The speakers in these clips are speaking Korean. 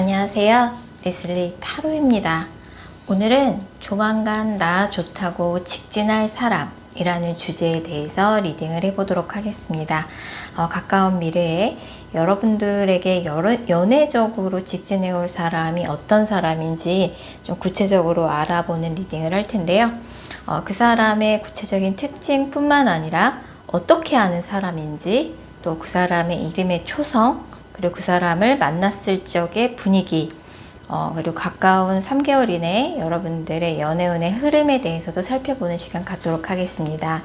안녕하세요. 레슬리 타로입니다. 오늘은 조만간 나 좋다고 직진할 사람이라는 주제에 대해서 리딩을 해보도록 하겠습니다. 가까운 미래에 여러분들에게 연애적으로 직진해 올 사람이 어떤 사람인지 좀 구체적으로 알아보는 리딩을 할 텐데요. 그 사람의 구체적인 특징뿐만 아니라 어떻게 아는 사람인지, 또 그 사람의 이름의 초성, 그리고 그 사람을 만났을 적의 분위기, 그리고 가까운 3개월 이내 여러분들의 연애운의 흐름에 대해서도 살펴보는 시간 갖도록 하겠습니다.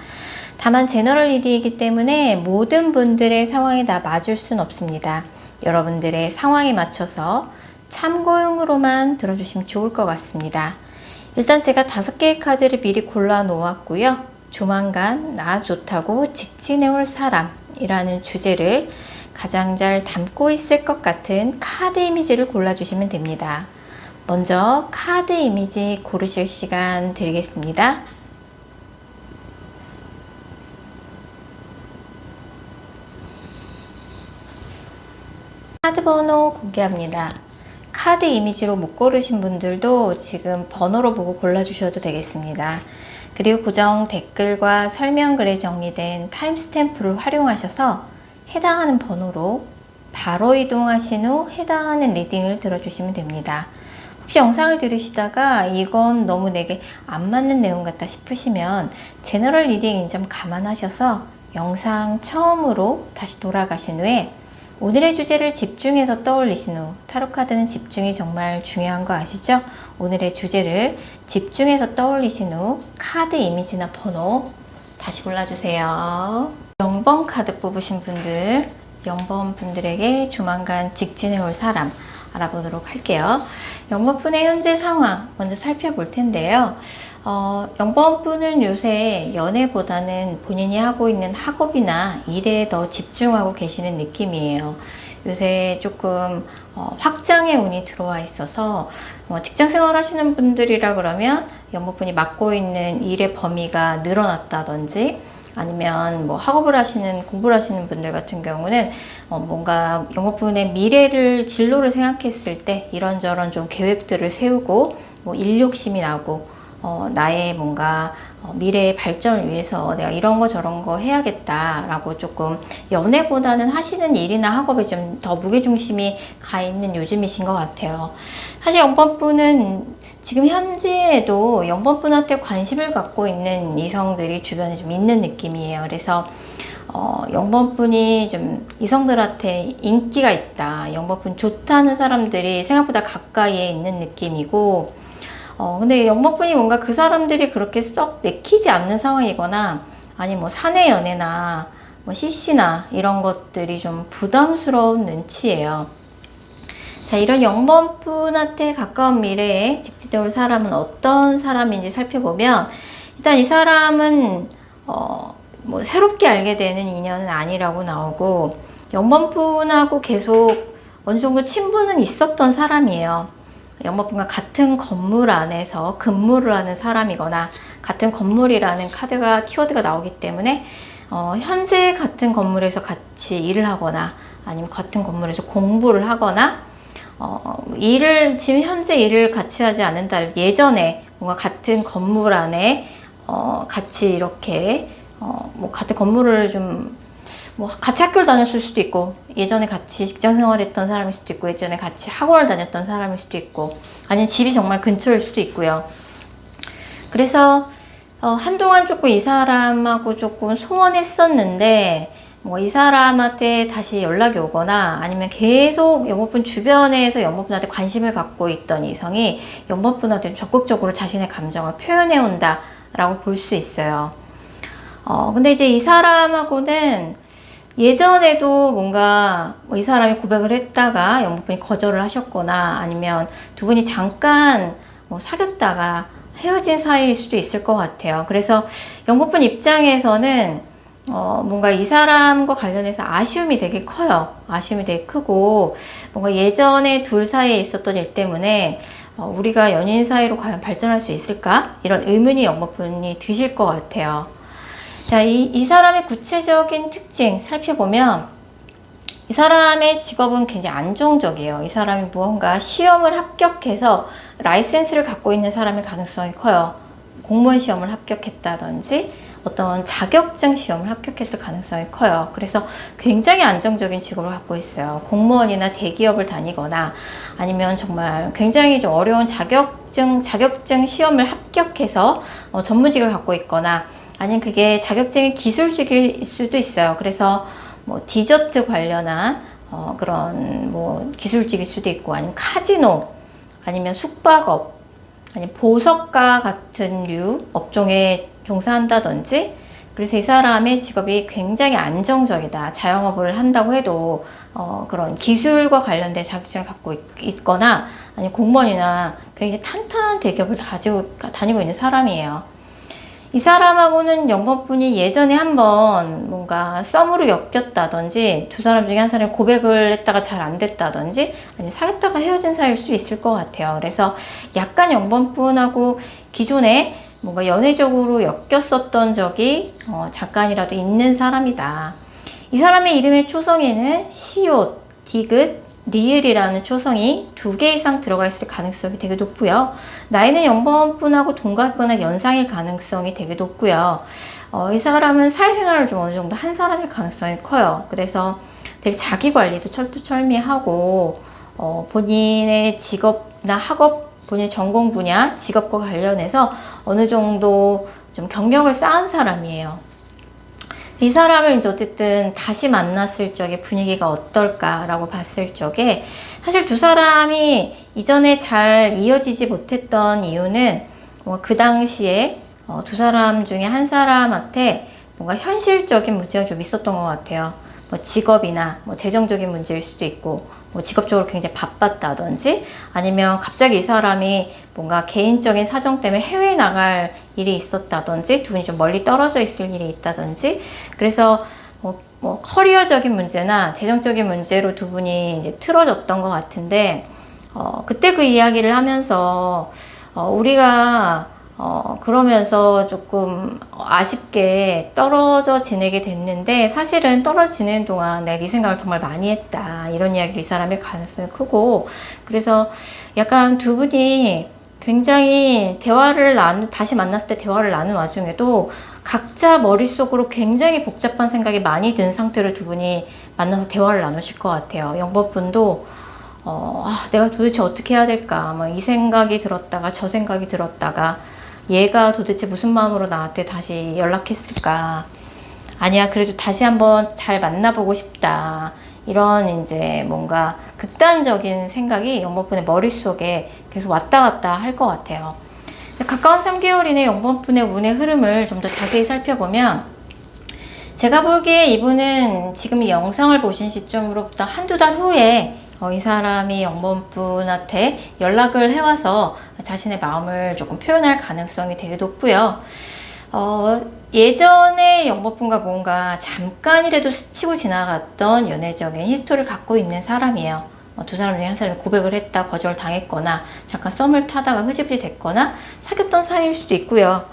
다만 제너럴 리딩이기 때문에 모든 분들의 상황에 다 맞을 수는 없습니다. 여러분들의 상황에 맞춰서 참고용으로만 들어주시면 좋을 것 같습니다. 일단 제가 5개의 카드를 미리 골라 놓았고요. 조만간 나 좋다고 직진해 올 사람이라는 주제를 가장 잘 담고 있을 것 같은 카드 이미지를 골라주시면 됩니다. 먼저 카드 이미지 고르실 시간 드리겠습니다. 카드 번호 공개합니다. 카드 이미지로 못 고르신 분들도 지금 번호로 보고 골라주셔도 되겠습니다. 그리고 고정 댓글과 설명글에 정리된 타임스탬프를 활용하셔서 해당하는 번호로 바로 이동하신 후 해당하는 리딩을 들어주시면 됩니다. 혹시 영상을 들으시다가 이건 너무 내게 안 맞는 내용 같다 싶으시면 제너럴 리딩인 점 감안하셔서 영상 처음으로 다시 돌아가신 후에 오늘의 주제를 집중해서 떠올리신 후, 타로카드는 집중이 정말 중요한 거 아시죠? 오늘의 주제를 집중해서 떠올리신 후 카드 이미지나 번호 다시 골라주세요. 0번 카드 뽑으신 분들, 0번 분들에게 조만간 직진해 올 사람 알아보도록 할게요. 0번 분의 현재 상황 먼저 살펴볼 텐데요. 0번 분은 요새 연애보다는 본인이 하고 있는 학업이나 일에 더 집중하고 계시는 느낌이에요. 요새 조금 확장의 운이 들어와 있어서 직장 생활 하시는 분들이라 그러면 0번 분이 맡고 있는 일의 범위가 늘어났다든지, 아니면 학업을 하시는, 공부를 하시는 분들 같은 경우는 뭔가 영업분의 미래를, 진로를 생각했을 때 이런저런 좀 계획들을 세우고 일 욕심이 나고 나의 뭔가 미래의 발전을 위해서 내가 이런 거 저런 거 해야겠다라고 조금 연애보다는 하시는 일이나 학업에 좀 더 무게중심이 가 있는 요즘이신 것 같아요. 사실 0번분은 지금 현재에도 0번분한테 관심을 갖고 있는 이성들이 주변에 좀 있는 느낌이에요. 그래서 0번분이 좀 이성들한테 인기가 있다, 0번분 좋다는 사람들이 생각보다 가까이에 있는 느낌이고, 근데 0번분이 뭔가 그 사람들이 그렇게 썩 내키지 않는 상황이거나, 아니 사내 연애나 CC나 이런 것들이 좀 부담스러운 눈치예요. 자, 이런 0번분한테 가까운 미래에 직진해 올 사람은 어떤 사람인지 살펴보면, 일단 이 사람은 새롭게 알게 되는 인연은 아니라고 나오고, 0번분하고 계속 어느 정도 친분은 있었던 사람이에요. 0번분과 같은 건물 안에서 근무를 하는 사람이거나, 같은 건물이라는 키워드가 나오기 때문에 현재 같은 건물에서 같이 일을 하거나, 아니면 같은 건물에서 공부를 하거나, 지금 현재 일을 같이 하지 않는다, 예전에 뭔가 같은 건물 안에 같이 이렇게 같은 건물을 좀 같이 학교를 다녔을 수도 있고, 예전에 같이 직장 생활했던 사람일 수도 있고, 예전에 같이 학원을 다녔던 사람일 수도 있고, 아니면 집이 정말 근처일 수도 있고요. 그래서 한동안 조금 이 사람하고 조금 소원했었는데, 이 사람한테 다시 연락이 오거나, 아니면 계속 0번분 주변에서 0번분한테 관심을 갖고 있던 이성이 0번분한테 적극적으로 자신의 감정을 표현해 온다 라고 볼 수 있어요. 근데 이제 이 사람하고는 예전에도 뭔가 이 사람이 고백을 했다가 0번분이 거절을 하셨거나, 아니면 두 분이 잠깐 사귀었다가 헤어진 사이일 수도 있을 것 같아요. 그래서 0번분 입장에서는 뭔가 이 사람과 관련해서 아쉬움이 되게 커요. 아쉬움이 되게 크고, 뭔가 예전에 둘 사이에 있었던 일 때문에 우리가 연인 사이로 과연 발전할 수 있을까? 이런 의문이 0번분이 드실 것 같아요. 자, 이 사람의 구체적인 특징 살펴보면, 이 사람의 직업은 굉장히 안정적이에요. 이 사람이 무언가 시험을 합격해서 라이센스를 갖고 있는 사람의 가능성이 커요. 공무원 시험을 합격했다든지 어떤 자격증 시험을 합격했을 가능성이 커요. 그래서 굉장히 안정적인 직업을 갖고 있어요. 공무원이나 대기업을 다니거나 아니면 정말 굉장히 좀 어려운 자격증 시험을 합격해서 전문직을 갖고 있거나 아니면 그게 자격증이 기술직일 수도 있어요. 그래서 뭐 디저트 관련한 그런 뭐 기술직일 수도 있고 아니면 카지노 아니면 숙박업 아니면 보석가 같은 류 업종에 종사한다든지 그래서 이 사람의 직업이 굉장히 안정적이다. 자영업을 한다고 해도 그런 기술과 관련된 자격증을 갖고 있거나 아니면 공무원이나 굉장히 탄탄한 대기업을 다니고 있는 사람이에요. 이 사람하고는 영번분이 예전에 한번 뭔가 썸으로 엮였다든지 두 사람 중에 한 사람이 고백을 했다가 잘 안 됐다든지 아니면 사귀었다가 헤어진 사이일 수 있을 것 같아요. 그래서 약간 영번분하고 기존에 뭔가 연애적으로 엮였었던 적이 잠깐이라도 있는 사람이다. 이 사람의 이름의 초성에는 시옷, 디귿, 리을이라는 초성이 2개 이상 들어가 있을 가능성이 되게 높고요. 나이는 0번분하고 동갑거나 연상일 가능성이 되게 높고요. 이 사람은 사회생활을 좀 어느 정도 한 사람일 가능성이 커요. 그래서 되게 자기관리도 철두철미하고 본인의 직업이나 학업, 본인의 전공 분야, 직업과 관련해서 어느 정도 좀 경력을 쌓은 사람이에요. 이 사람을 이제 어쨌든 다시 만났을 적에 분위기가 어떨까라고 봤을 적에 사실 두 사람이 이전에 잘 이어지지 못했던 이유는 그 당시에 두 사람 중에 한 사람한테 뭔가 현실적인 문제가 좀 있었던 것 같아요. 뭐 직업이나 뭐 재정적인 문제일 수도 있고 뭐 직업적으로 굉장히 바빴다든지 아니면 갑자기 이 사람이 뭔가 개인적인 사정 때문에 해외에 나갈 일이 있었다든지 두 분이 좀 멀리 떨어져 있을 일이 있다든지 그래서 뭐 커리어적인 문제나 재정적인 문제로 두 분이 이제 틀어졌던 것 같은데 그때 그 이야기를 하면서 우리가 그러면서 조금 아쉽게 떨어져 지내게 됐는데 사실은 떨어져 지내는 동안 내가 네 생각을 정말 많이 했다 이런 이야기를 이 사람의 가능성이 크고 그래서 약간 두 분이 굉장히 다시 만났을 때 대화를 나눈 와중에도 각자 머릿속으로 굉장히 복잡한 생각이 많이 든 상태로 두 분이 만나서 대화를 나누실 것 같아요. 영법분도 내가 도대체 어떻게 해야 될까 뭐 이 생각이 들었다가 저 생각이 들었다가 얘가 도대체 무슨 마음으로 나한테 다시 연락했을까 아니야 그래도 다시 한번 잘 만나보고 싶다 이런 이제 뭔가 극단적인 생각이 영번분의 머릿속에 계속 왔다 갔다 할 것 같아요. 가까운 3개월 이내 영번분의 운의 흐름을 좀 더 자세히 살펴보면 제가 보기에 이분은 지금 이 영상을 보신 시점으로부터 한두 달 후에 이 사람이 영번분한테 연락을 해와서 자신의 마음을 조금 표현할 가능성이 되게 높고요. 예전에 영번분과 뭔가 잠깐이라도 스치고 지나갔던 연애적인 히스토리를 갖고 있는 사람이에요. 두 사람 중에 한 사람이 고백을 했다 거절 당했거나 잠깐 썸을 타다가 흐지부지 됐거나 사귀었던 사이일 수도 있고요.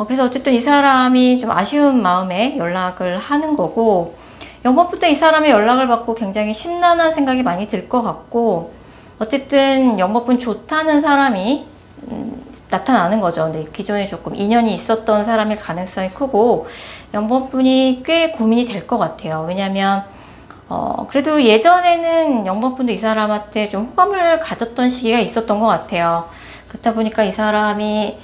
그래서 어쨌든 이 사람이 좀 아쉬운 마음에 연락을 하는 거고 영번부터 이 사람의 연락을 받고 굉장히 심란한 생각이 많이 들 것 같고 어쨌든 영번분 좋다는 사람이 나타나는 거죠. 근데 기존에 조금 인연이 있었던 사람일 가능성이 크고 영번분이 꽤 고민이 될 것 같아요. 왜냐면 그래도 예전에는 영번분도 이 사람한테 좀 호감을 가졌던 시기가 있었던 것 같아요. 그렇다 보니까 이 사람이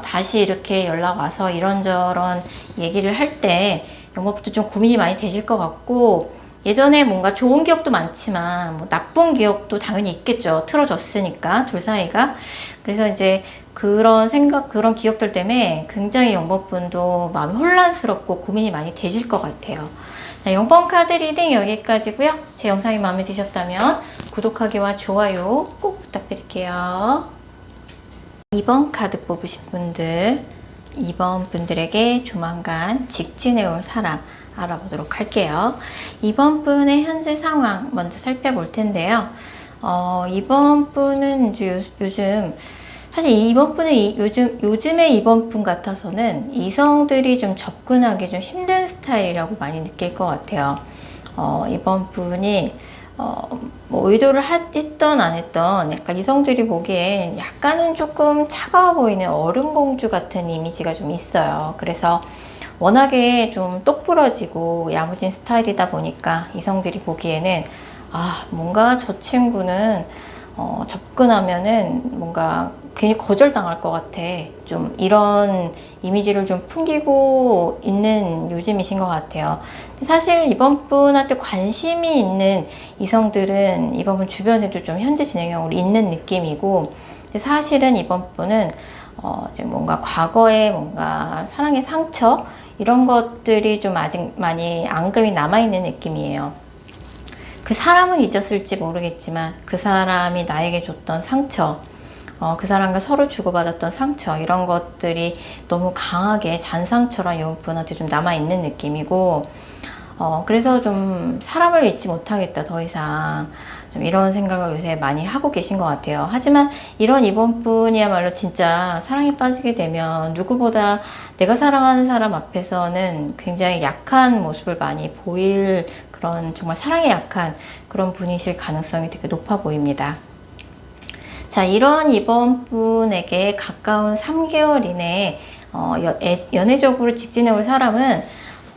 다시 이렇게 연락 와서 이런저런 얘기를 할 때 영번분도 좀 고민이 많이 되실 것 같고 예전에 뭔가 좋은 기억도 많지만 뭐 나쁜 기억도 당연히 있겠죠. 틀어졌으니까 둘 사이가. 그래서 이제 그런 생각, 그런 기억들 때문에 굉장히 영번분도 마음이 혼란스럽고 고민이 많이 되실 것 같아요. 자, 영번 카드 리딩 여기까지고요. 제 영상이 마음에 드셨다면 구독하기와 좋아요 꼭 부탁드릴게요. 2번 카드 뽑으신 분들, 2번 분들에게 조만간 직진해 올 사람 알아보도록 할게요. 2번 분의 현재 상황 먼저 살펴볼 텐데요. 이번 분은 요즘 사실 이번 분은 요즘의 이번 분 같아서는 이성들이 좀 접근하기 좀 힘든 스타일이라고 많이 느낄 것 같아요. 이번 분이 뭐 의도를 했던 안 했던 약간 이성들이 보기엔 약간은 조금 차가워 보이는 얼음공주 같은 이미지가 좀 있어요. 그래서 워낙에 좀 똑부러지고 야무진 스타일이다 보니까 이성들이 보기에는 뭔가 저 친구는 접근하면은 뭔가 괜히 거절당할 것 같아. 좀 이런 이미지를 좀 풍기고 있는 요즘이신 것 같아요. 사실 이번 분한테 관심이 있는 이성들은 이번 분 주변에도 좀 현재 진행형으로 있는 느낌이고, 사실은 이번 분은 지금 뭔가 과거에 뭔가 사랑의 상처 이런 것들이 좀 아직 많이 앙금이 남아있는 느낌이에요. 그 사람은 잊었을지 모르겠지만 그 사람이 나에게 줬던 상처, 그 사람과 서로 주고받았던 상처, 이런 것들이 너무 강하게 잔상처럼 이분한테 좀 남아있는 느낌이고, 그래서 좀 사람을 잊지 못하겠다, 더 이상. 좀 이런 생각을 요새 많이 하고 계신 것 같아요. 하지만 이런 이번 분이야말로 진짜 사랑에 빠지게 되면 누구보다 내가 사랑하는 사람 앞에서는 굉장히 약한 모습을 많이 보일 그런 정말 사랑에 약한 그런 분이실 가능성이 되게 높아 보입니다. 자, 이런 이번 분에게 가까운 3개월 이내에 연애적으로 직진해 올 사람은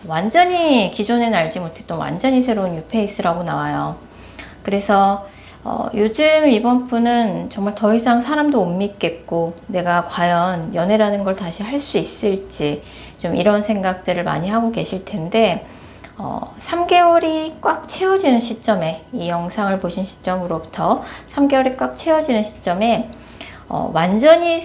완전히 기존에는 알지 못했던 완전히 새로운 뉴페이스라고 나와요. 그래서 요즘 이번 분은 정말 더 이상 사람도 못 믿겠고 내가 과연 연애라는 걸 다시 할 수 있을지 좀 이런 생각들을 많이 하고 계실 텐데, 3개월이 꽉 채워지는 시점에, 이 영상을 보신 시점으로부터 3개월이 꽉 채워지는 시점에 완전히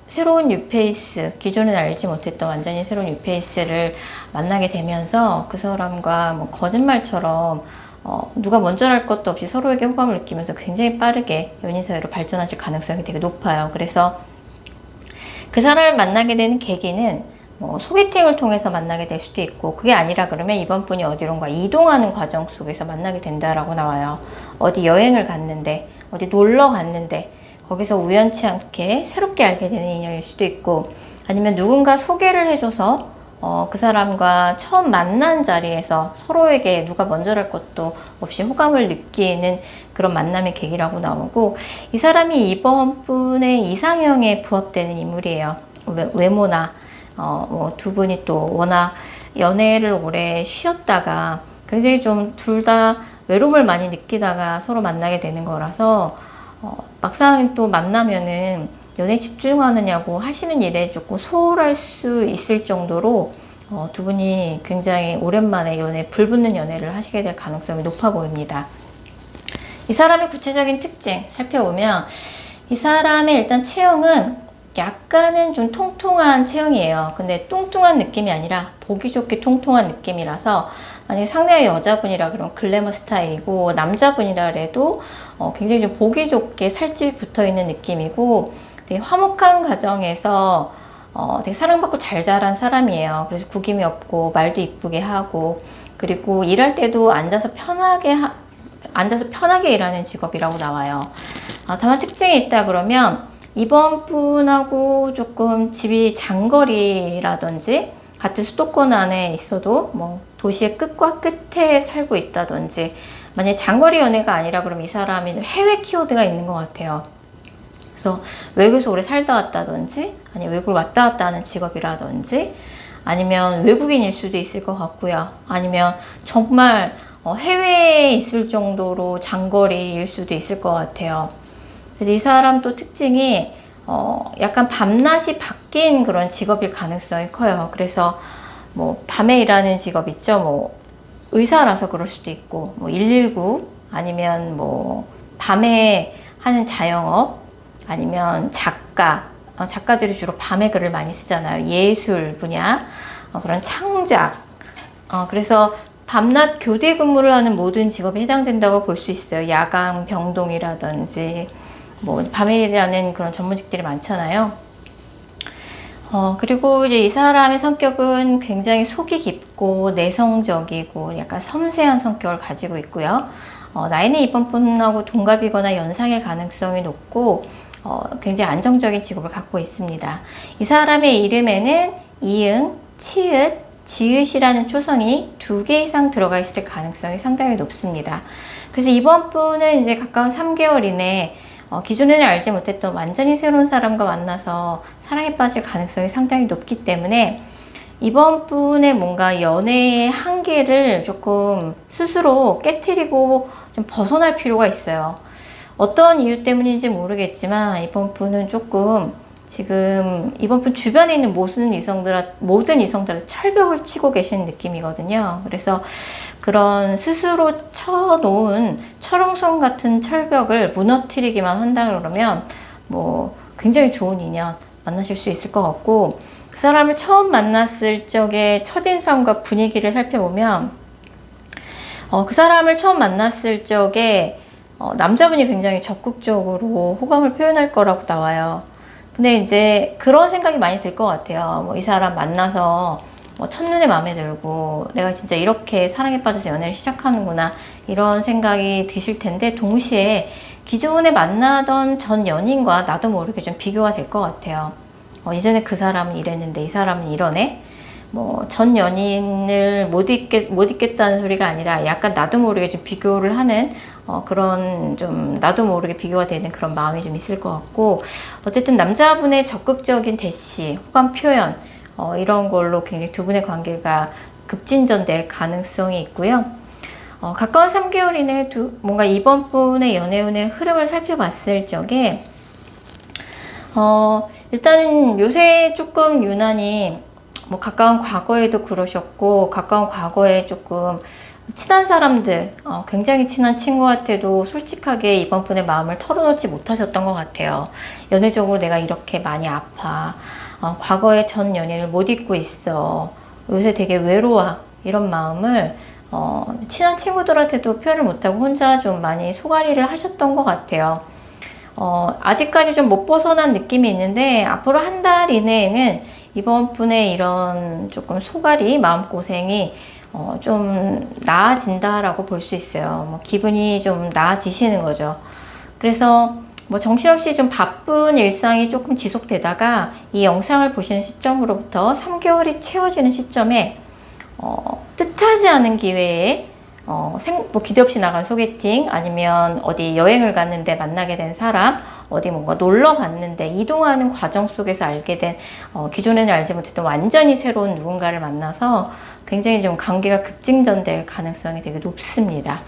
새로운 뉴페이스, 기존에 알지 못했던 완전히 새로운 뉴페이스를 만나게 되면서 그 사람과 뭐 거짓말처럼 누가 먼저 할 것도 없이 서로에게 호감을 느끼면서 굉장히 빠르게 연인 사이로 발전하실 가능성이 되게 높아요. 그래서 그 사람을 만나게 되는 계기는 뭐 소개팅을 통해서 만나게 될 수도 있고, 그게 아니라 그러면 이번 분이 어디론가 이동하는 과정 속에서 만나게 된다라고 나와요. 어디 여행을 갔는데, 어디 놀러 갔는데 거기서 우연치 않게 새롭게 알게 되는 인연일 수도 있고, 아니면 누군가 소개를 해줘서 그 사람과 처음 만난 자리에서 서로에게 누가 먼저 할 것도 없이 호감을 느끼는 그런 만남의 계기라고 나오고, 이 사람이 이번 분의 이상형에 부합되는 인물이에요. 외모나 뭐 두 분이 또 워낙 연애를 오래 쉬었다가 굉장히 좀 둘 다 외로움을 많이 느끼다가 서로 만나게 되는 거라서 막상 또 만나면은 연애에 집중하느냐고 하시는 일에 조금 소홀할 수 있을 정도로 두 분이 굉장히 오랜만에 불붙는 연애를 하시게 될 가능성이 높아 보입니다. 이 사람의 구체적인 특징 살펴보면, 이 사람의 일단 체형은 약간은 좀 통통한 체형이에요. 근데 뚱뚱한 느낌이 아니라 보기 좋게 통통한 느낌이라서, 만약에 상대가 여자분이라 그러면 글래머 스타일이고, 남자분이라 그래도 굉장히 좀 보기 좋게 살집이 붙어 있는 느낌이고, 되게 화목한 가정에서 되게 사랑받고 잘 자란 사람이에요. 그래서 구김이 없고 말도 이쁘게 하고, 그리고 일할 때도 앉아서 편하게 일하는 직업이라고 나와요. 다만 특징이 있다 그러면, 이번 분하고 조금 집이 장거리라든지 같은 수도권 안에 있어도 뭐 도시의 끝과 끝에 살고 있다든지, 만약에 장거리 연애가 아니라 그러면 이 사람이 해외 키워드가 있는 것 같아요. 그래서 외국에서 오래 살다 왔다든지, 아니면 외국을 왔다 갔다 하는 직업이라든지, 아니면 외국인일 수도 있을 것 같고요. 아니면 정말 해외에 있을 정도로 장거리일 수도 있을 것 같아요. 이 사람 또 특징이 약간 밤낮이 바뀐 그런 직업일 가능성이 커요. 그래서 뭐 밤에 일하는 직업 있죠. 뭐 의사라서 그럴 수도 있고, 뭐 119, 아니면 뭐 밤에 하는 자영업, 아니면 작가들이 주로 밤에 글을 많이 쓰잖아요. 예술 분야, 그런 창작. 그래서 밤낮 교대 근무를 하는 모든 직업에 해당된다고 볼 수 있어요. 야간 병동이라든지 뭐 밤에 일하는 그런 전문직들이 많잖아요. 그리고 이제 이 사람의 성격은 굉장히 속이 깊고 내성적이고 약간 섬세한 성격을 가지고 있고요. 나이는 이번 분하고 동갑이거나 연상의 가능성이 높고, 굉장히 안정적인 직업을 갖고 있습니다. 이 사람의 이름에는 이응, 치읓, 지읒이라는 초성이 2개 이상 들어가 있을 가능성이 상당히 높습니다. 그래서 이번 분은 이제 가까운 3개월 이내 기존에는 알지 못했던 완전히 새로운 사람과 만나서 사랑에 빠질 가능성이 상당히 높기 때문에 이번 분의 뭔가 연애의 한계를 조금 스스로 깨트리고 좀 벗어날 필요가 있어요. 어떤 이유 때문인지 모르겠지만 이번 분은 조금 지금 이번 분 주변에 있는 모든 이성들한테 철벽을 치고 계신 느낌이거든요. 그래서 그런 스스로 쳐놓은 철옹성 같은 철벽을 무너뜨리기만 한다 그러면 뭐 굉장히 좋은 인연 만나실 수 있을 것 같고, 그 사람을 처음 만났을 적의 첫인상과 분위기를 살펴보면 그 사람을 처음 만났을 적에 남자분이 굉장히 적극적으로 호감을 표현할 거라고 나와요. 근데 이제 그런 생각이 많이 들 것 같아요. 뭐 이 사람 만나서 첫눈에 마음에 들고 내가 진짜 이렇게 사랑에 빠져서 연애를 시작하는구나 이런 생각이 드실 텐데, 동시에 기존에 만나던 전 연인과 나도 모르게 좀 비교가 될 것 같아요. 예전에 그 사람은 이랬는데 이 사람은 이러네. 뭐 전 연인을 못 잊겠다는 소리가 아니라 약간 나도 모르게 좀 비교를 하는 그런 좀 나도 모르게 비교가 되는 그런 마음이 좀 있을 것 같고, 어쨌든 남자분의 적극적인 대시, 호감 표현 이런 걸로 굉장히 두 분의 관계가 급진전될 가능성이 있고요. 가까운 3개월 이내 뭔가 이번 분의 연애운의 흐름을 살펴봤을 적에 일단은 요새 조금 유난히 뭐 가까운 과거에도 그러셨고, 가까운 과거에 조금 친한 사람들, 굉장히 친한 친구한테도 솔직하게 이번 분의 마음을 털어놓지 못하셨던 것 같아요. 연애적으로 내가 이렇게 많이 아파. 과거의 전 연인을 못 잊고 있어. 요새 되게 외로워. 이런 마음을 친한 친구들한테도 표현을 못하고 혼자 좀 많이 소가리를 하셨던 것 같아요. 아직까지 좀 못 벗어난 느낌이 있는데 앞으로 한 달 이내에는 이번 분의 이런 조금 소가리, 마음고생이 좀 나아진다라고 볼 수 있어요. 뭐 기분이 좀 나아지시는 거죠. 그래서 뭐 정신없이 좀 바쁜 일상이 조금 지속되다가 이 영상을 보시는 시점으로부터 3개월이 채워지는 시점에 뜻하지 않은 기회에 뭐 기대 없이 나간 소개팅, 아니면 어디 여행을 갔는데 만나게 된 사람, 어디 뭔가 놀러 갔는데 이동하는 과정 속에서 알게 된 기존에는 알지 못했던 완전히 새로운 누군가를 만나서 굉장히 좀 관계가 급진전될 가능성이 되게 높습니다.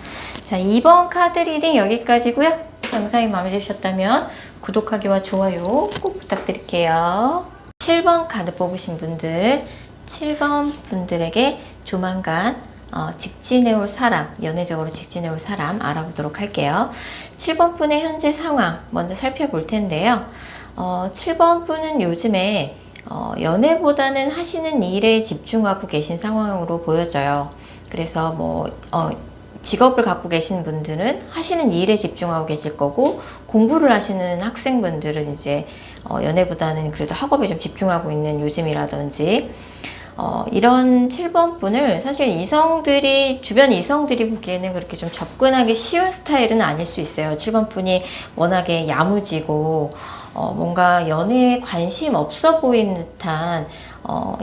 자, 이번 카드 리딩 여기까지고요. 영상이 마음에 드셨다면 구독하기와 좋아요 꼭 부탁드릴게요. 7번 카드 뽑으신 분들, 7번 분들에게 조만간 직진해올 사람, 연애적으로 직진해올 사람 알아보도록 할게요. 7번 분의 현재 상황 먼저 살펴볼 텐데요. 7번 분은 요즘에 연애보다는 하시는 일에 집중하고 계신 상황으로 보여져요. 그래서 뭐 직업을 갖고 계신 분들은 하시는 일에 집중하고 계실 거고, 공부를 하시는 학생분들은 이제 연애보다는 그래도 학업에 좀 집중하고 있는 요즘이라든지, 이런 7번 분을 사실 주변 이성들이 보기에는 그렇게 좀 접근하기 쉬운 스타일은 아닐 수 있어요. 7번 분이 워낙에 야무지고, 뭔가 연애에 관심 없어 보이는 듯한,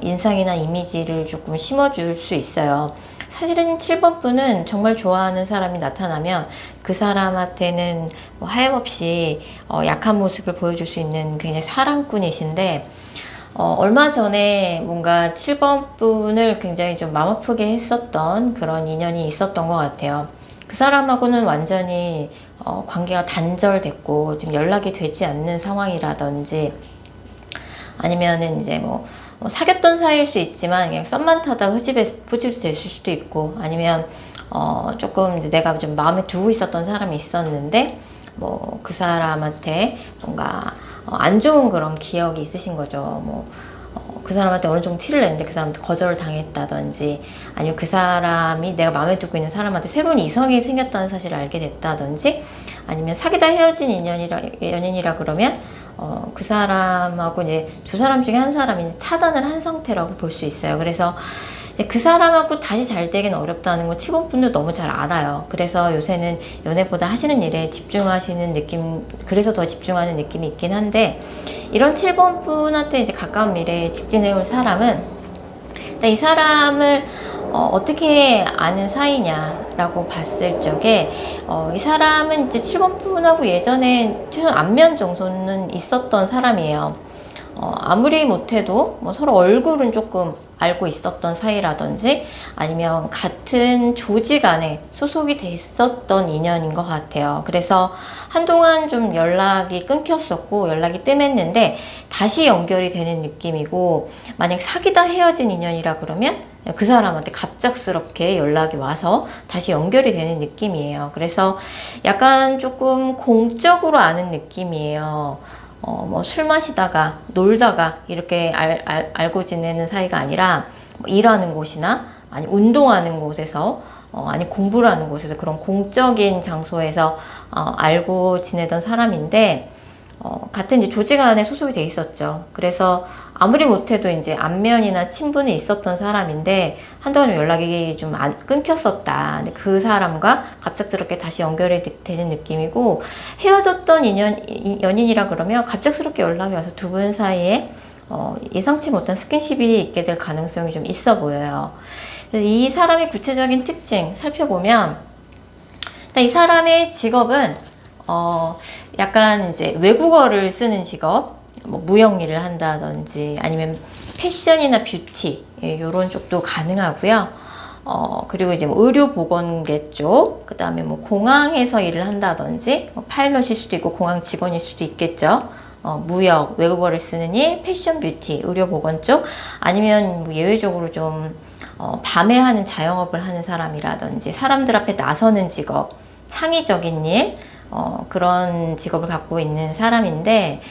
인상이나 이미지를 조금 심어줄 수 있어요. 사실은 7번 분은 정말 좋아하는 사람이 나타나면 그 사람한테는 뭐 하염없이 약한 모습을 보여줄 수 있는 굉장히 사랑꾼이신데, 얼마 전에 뭔가 7번 분을 굉장히 좀 마음 아프게 했었던 그런 인연이 있었던 것 같아요. 그 사람하고는 완전히 관계가 단절됐고 지금 연락이 되지 않는 상황이라든지, 아니면은 이제 뭐 사귀었던 사이일 수 있지만 그냥 썸만 타다 흐지부지 됐을 수도 있고, 아니면 조금 이제 내가 좀 마음에 두고 있었던 사람이 있었는데 뭐 그 사람한테 뭔가 안 좋은 그런 기억이 있으신 거죠. 뭐 그 사람한테 어느 정도 티를 냈는데 그 사람한테 거절을 당했다든지, 아니면 그 사람이 내가 마음에 두고 있는 사람한테 새로운 이성이 생겼다는 사실을 알게 됐다든지, 아니면 사귀다 헤어진 연인이라 그러면 그 사람하고 이제 두 사람 중에 한 사람이 이제 차단을 한 상태라고 볼 수 있어요. 그래서 그 사람하고 다시 잘 되긴 어렵다는 거 7번 분도 너무 잘 알아요. 그래서 요새는 연애보다 하시는 일에 집중하시는 느낌, 그래서 더 집중하는 느낌이 있긴 한데, 이런 7번 분한테 이제 가까운 미래에 직진해올 사람은 이 사람을 어떻게 아는 사이냐라고 봤을 적에 이 사람은 이제 7번 분하고 예전에 최소한 안면 정도는 있었던 사람이에요. 아무리 못해도 뭐 서로 얼굴은 조금 알고 있었던 사이라든지 아니면 같은 조직 안에 소속이 돼 있었던 인연인 것 같아요. 그래서 한동안 좀 연락이 끊겼었고 연락이 뜸했는데 다시 연결이 되는 느낌이고, 만약 사귀다 헤어진 인연이라 그러면 그 사람한테 갑작스럽게 연락이 와서 다시 연결이 되는 느낌이에요. 그래서 약간 조금 공적으로 아는 느낌이에요. 뭐 술 마시다가 놀다가 이렇게 알고 지내는 사이가 아니라 뭐 일하는 곳이나 아니 운동하는 곳에서 아니 공부를 하는 곳에서 그런 공적인 장소에서 알고 지내던 사람인데, 같은 이제 조직 안에 소속이 돼 있었죠. 그래서 아무리 못해도 이제 안면이나 친분이 있었던 사람인데 한동안 연락이 좀 끊겼었다. 근데 그 사람과 갑작스럽게 다시 연결이 되는 느낌이고, 헤어졌던 연인이라 그러면 갑작스럽게 연락이 와서 두 분 사이에 예상치 못한 스킨십이 있게 될 가능성이 좀 있어 보여요. 그래서 이 사람의 구체적인 특징 살펴보면, 이 사람의 직업은 약간 이제 외국어를 쓰는 직업, 뭐 무역 일을 한다든지 아니면 패션이나 뷰티 이런 쪽도 가능하고요. 그리고 이제 뭐 의료보건계 쪽, 그 다음에 뭐 공항에서 일을 한다든지 뭐 파일럿일 수도 있고 공항 직원일 수도 있겠죠. 무역, 외국어를 쓰는 일, 패션, 뷰티, 의료보건 쪽, 아니면 뭐 예외적으로 좀 밤에 하는 자영업을 하는 사람이라든지 사람들 앞에 나서는 직업, 창의적인 일, 그런 직업을 갖고 있는 사람인데,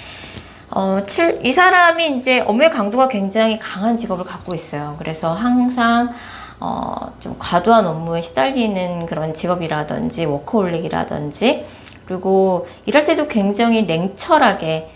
이 사람이 이제 업무의 강도가 굉장히 강한 직업을 갖고 있어요. 그래서 항상 좀 과도한 업무에 시달리는 그런 직업이라든지 워커홀릭이라든지, 그리고 일할 때도 굉장히 냉철하게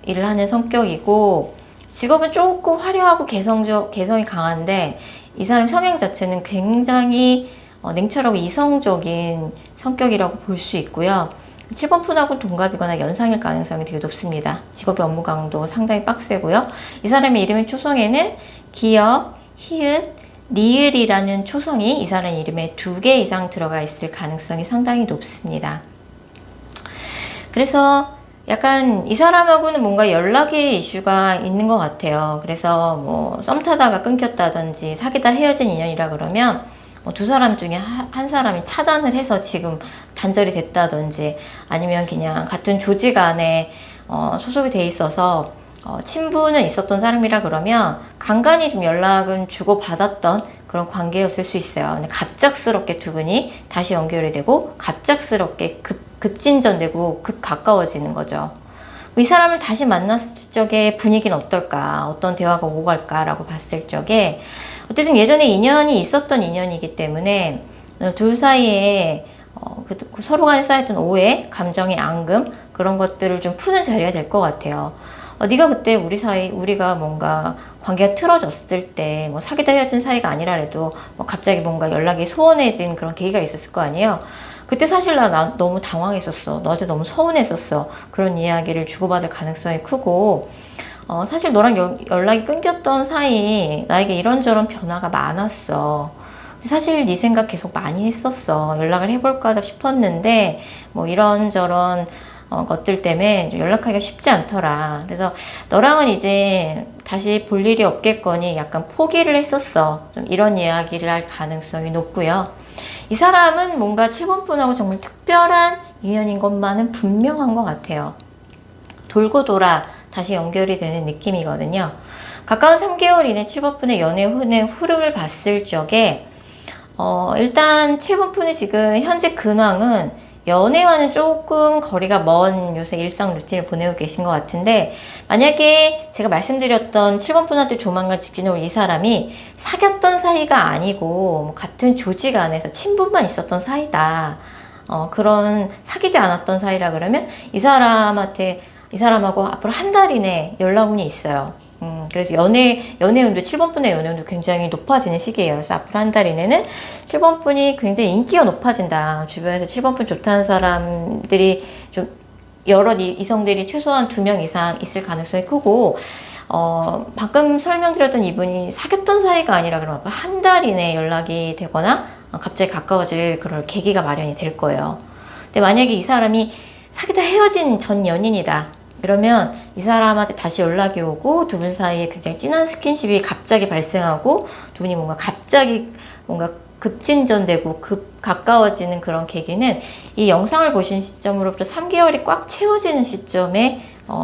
일을 하는 성격이고, 직업은 조금 화려하고 개성이 강한데 이 사람 성향 자체는 굉장히 냉철하고 이성적인 성격이라고 볼 수 있고요. 7번 푼하고 동갑이거나 연상일 가능성이 되게 높습니다. 직업의 업무 강도 상당히 빡세고요. 이 사람의 이름의 초성에는 기역, 히읗, 리을이라는 초성이 이 사람 이름에 2개 이상 들어가 있을 가능성이 상당히 높습니다. 그래서 약간 이 사람하고는 뭔가 연락의 이슈가 있는 것 같아요. 그래서 뭐 썸 타다가 끊겼다든지 사귀다 헤어진 인연이라 그러면 두 사람 중에 한 사람이 차단을 해서 지금 단절이 됐다든지, 아니면 그냥 같은 조직 안에 소속이 돼 있어서 친분은 있었던 사람이라 그러면 간간히 좀 연락은 주고받았던 그런 관계였을 수 있어요. 근데 갑작스럽게 두 분이 다시 연결이 되고 갑작스럽게 급진전되고 급 가까워지는 거죠. 이 사람을 다시 만났을 적에 분위기는 어떨까, 어떤 대화가 오고 갈까라고 봤을 적에, 어쨌든 예전에 인연이 있었던 인연이기 때문에 둘 사이에 서로 간에 쌓였던 오해, 감정의 앙금, 그런 것들을 좀 푸는 자리가 될 것 같아요. 네가 그때 우리가 뭔가 관계가 틀어졌을 때, 뭐 사귀다 헤어진 사이가 아니라도 뭐 갑자기 뭔가 연락이 소원해진 그런 계기가 있었을 거 아니에요. 그때 사실 나 너무 당황했었어. 너한테 너무 서운했었어. 그런 이야기를 주고받을 가능성이 크고, 사실 너랑 연락이 끊겼던 사이 나에게 이런저런 변화가 많았어. 사실 네 생각 계속 많이 했었어. 연락을 해볼까 싶었는데 뭐 이런저런 것들 때문에 연락하기가 쉽지 않더라. 그래서 너랑은 이제 다시 볼 일이 없겠거니 약간 포기를 했었어. 좀 이런 이야기를 할 가능성이 높고요. 이 사람은 뭔가 7번 분하고 정말 특별한 인연인 것만은 분명한 것 같아요. 돌고 돌아 다시 연결이 되는 느낌이거든요. 가까운 3개월 이내 7번 분의 연애 흐름을 봤을 적에 일단 7번 분이 지금 현재 근황은 연애와는 조금 거리가 먼 요새 일상 루틴을 보내고 계신 것 같은데, 만약에 제가 말씀드렸던 7번 분한테 조만간 직진해 올 이 사람이 사귀었던 사이가 아니고 같은 조직 안에서 친분만 있었던 사이다, 그런 사귀지 않았던 사이라 그러면 이 사람하고 앞으로 한 달 이내 연락운이 있어요. 그래서 연애운도 7번 분의 연애운도 굉장히 높아지는 시기예요. 그래서 앞으로 한 달 이내는 7번 분이 굉장히 인기가 높아진다. 주변에서 7번 분 좋다는 사람들이 좀 여러 이성들이 최소한 2명 이상 있을 가능성이 크고, 방금 설명드렸던 이분이 사귀었던 사이가 아니라 그러면 한 달 이내에 연락이 되거나 갑자기 가까워질 그럴 계기가 마련이 될 거예요. 근데 만약에 이 사람이 사귀다 헤어진 전 연인이다. 그러면 이 사람한테 다시 연락이 오고 두 분 사이에 굉장히 진한 스킨십이 갑자기 발생하고 두 분이 갑자기 급진전되고 가까워지는 그런 계기는 이 영상을 보신 시점으로부터 3개월이 꽉 채워지는 시점에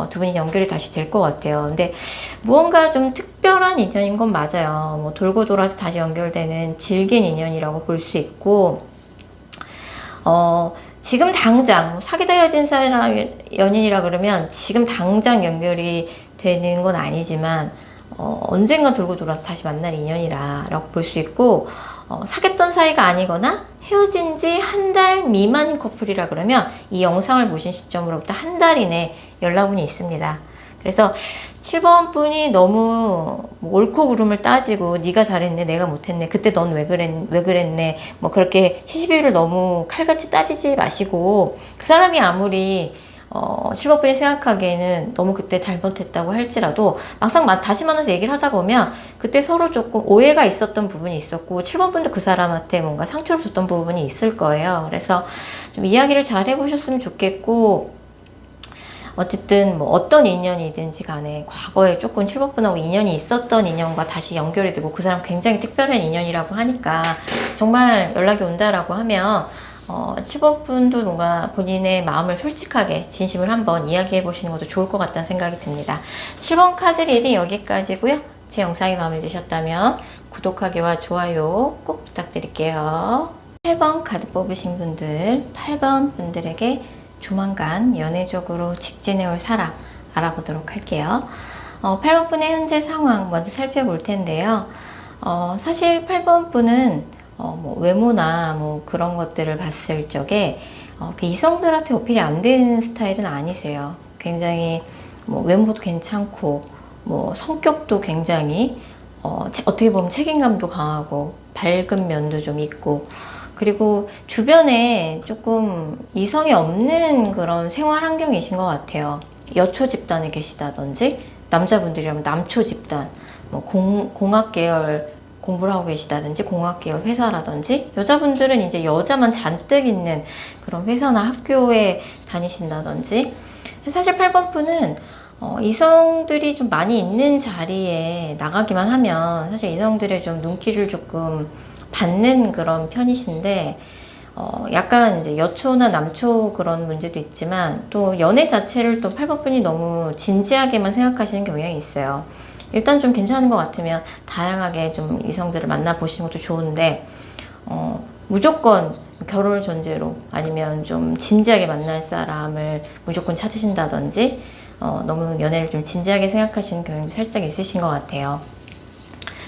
두 분이 연결이 다시 될 것 같아요. 근데 무언가 좀 특별한 인연인 건 맞아요. 돌고 돌아서 다시 연결되는 질긴 인연이라고 볼 수 있고, 지금 당장 사귀다 헤어진 사람 연인이라 그러면 지금 당장 연결이 되는 건 아니지만 언젠가 돌고 돌아서 다시 만날 인연이라고 볼 수 있고, 사귀었던 사이가 아니거나 헤어진 지 한 달 미만인 커플이라 그러면 이 영상을 보신 시점으로부터 한 달 이내 연락운이 있습니다. 그래서 7번 분이 너무 옳고 그름을 따지고 네가 잘했네 내가 못했네 그때 넌 왜 그랬네 그렇게 시시비비를 너무 칼같이 따지지 마시고, 그 사람이 아무리 7번 분이 생각하기에는 너무 그때 잘못했다고 할지라도 막상 다시 만나서 얘기를 하다 보면 그때 서로 조금 오해가 있었던 부분이 있었고 7번 분도 그 사람한테 뭔가 상처를 줬던 부분이 있을 거예요. 그래서 좀 이야기를 잘 해보셨으면 좋겠고, 어쨌든 어떤 인연이든지 간에 과거에 조금 7번 분하고 인연이 있었던 인연과 다시 연결이 되고 그 사람 굉장히 특별한 인연이라고 하니까 정말 연락이 온다라고 하면 7번 분도 뭔가 본인의 마음을 솔직하게 진심을 한번 이야기해 보시는 것도 좋을 것 같다는 생각이 듭니다. 7번 카드 리딩 여기까지고요. 제 영상이 마음에 드셨다면 구독하기와 좋아요 꼭 부탁드릴게요. 8번 카드 뽑으신 분들, 8번 분들에게 조만간 연애적으로 직진해 올 사람 알아보도록 할게요. 8번 분의 현재 상황 먼저 살펴볼 텐데요. 사실 8번 분은 외모나 그런 것들을 봤을 적에 그 이성들한테 어필이 안 되는 스타일은 아니세요. 굉장히 외모도 괜찮고 성격도 굉장히 어떻게 보면 책임감도 강하고 밝은 면도 좀 있고, 그리고 주변에 조금 이성이 없는 그런 생활 환경이신 것 같아요. 여초 집단에 계시다든지, 남자분들이라면 남초 집단, 공학 계열 공부를 하고 계시다든지, 공학 계열 회사라든지, 여자분들은 이제 여자만 잔뜩 있는 그런 회사나 학교에 다니신다든지. 사실 8번 분은 이성들이 좀 많이 있는 자리에 나가기만 하면 사실 이성들의 좀 눈길을 조금 받는 그런 편이신데, 약간 이제 여초나 남초 그런 문제도 있지만 또 연애 자체를 또 8번 분이 너무 진지하게만 생각하시는 경향이 있어요. 일단 좀 괜찮은 것 같으면 다양하게 좀 이성들을 만나보시는 것도 좋은데, 무조건 결혼을 전제로 아니면 좀 진지하게 만날 사람을 무조건 찾으신다든지, 너무 연애를 좀 진지하게 생각하시는 경향이 살짝 있으신 것 같아요.